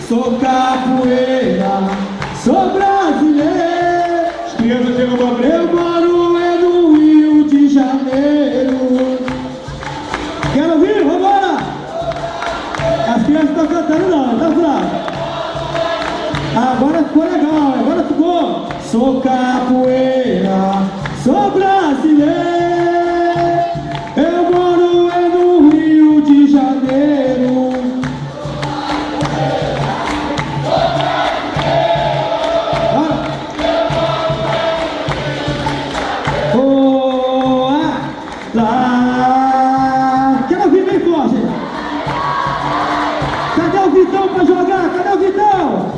sou capoeira, sou brasileiro. As crianças chegam pra frente. Eu moro no Rio de Janeiro. Quero ouvir? Vambora! As crianças estão cantando não, tá fraco. Agora ficou legal, agora ficou. Sou capoeira, sou brasileiro. Eu moro no Rio de Janeiro. Oh, lá. Quero ouvir bem forte. Cadê o Vitão pra jogar? Cadê o Vitão?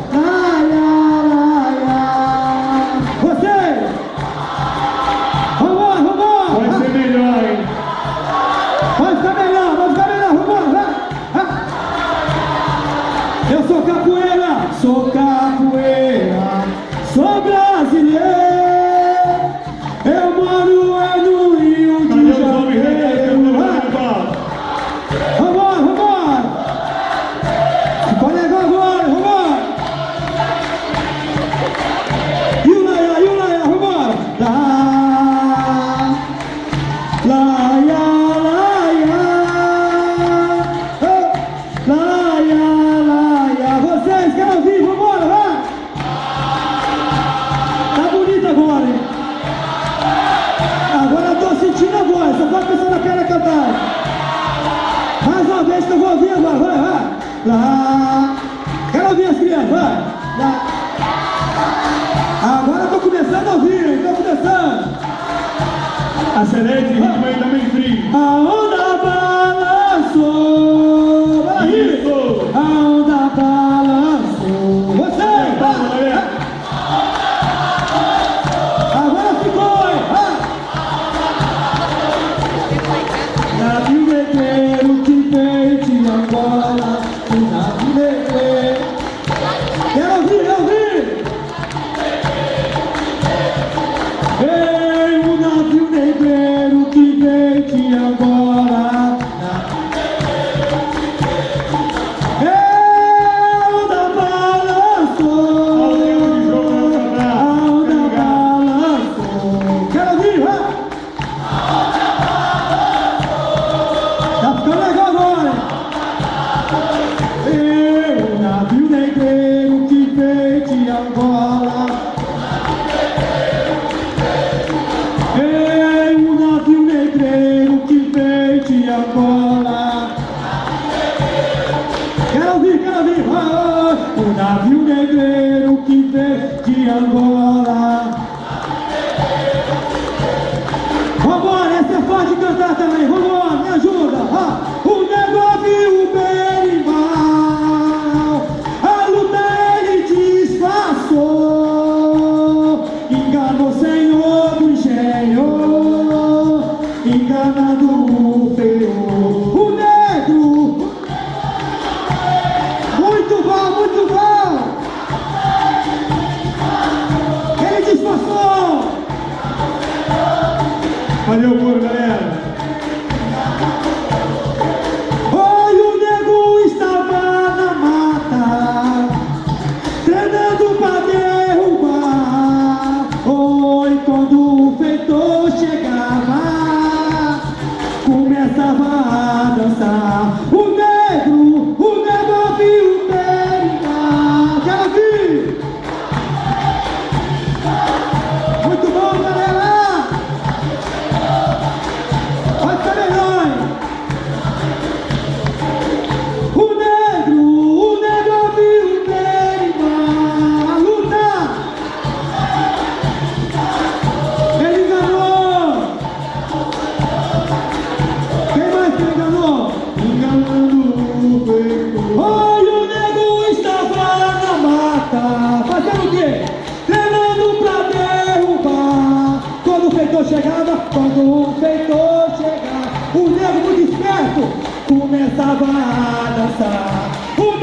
Você! Vambora, vambora! Vai ser melhor, hein? Vai ficar melhor, vambora! Vai. Eu sou capoeira, sou brasileiro. Eu moro no Rio de Janeiro. Vambora! Ficou legal agora, vambora! E o Laia, vambora! Laia, vocês querem ouvir? Vambora, vai! Tá bonito agora, hein? Agora eu tô sentindo a voz, só pode pensar na cara cantar. Mais uma vez que eu vou ouvir agora, vai! Lá. Quero ouvir as crianças, vai! Lá. Agora eu tô começando a ouvir, tô começando! Acelere, ritmo aí também frio. A onda balançou! Vai aí! Isso! A onda balançou! Você! Vai. Agora ficou! Hein? Navio negreiro que vem de Angola, o navio negreiro. Quero ouvir! Ei, o navio negreiro que vem de Angola. Ei, a onda balançou. A onda balançou. Quero ouvir, vai! Tá ficando legal agora, hein? Ei, o navio negreiro que vem de Angola. Ei, o navio negreiro que vem de Angola. Quero ouvir, vai! O navio negreiro que vem de Angola. Vambora, essa é forte de cantar também, vambora, me ajuda! O negócio viu o berimbau, a luta ele disfarçou, enganou o senhor do engenho, enganando o feio, o negro, muito bom, ele disfarçou. Valeu, coro, galera. Oi, o nego estava na mata, treinando pra derrubar. Oi, quando o feitor chegava, começava a dançar. O negro viu o berimbau. Quero ouvir! Muito bom, galera! Vai ficar melhor, hein? O negro viu o berimbau. A luta! Ele enganou! Quem mais que enganou? Enganando o feito. Oi, o negro estava na mata. Fazendo o quê? Treinando pra derrubar. Quando o feitor chegava, o negro muito esperto começava a dançar. O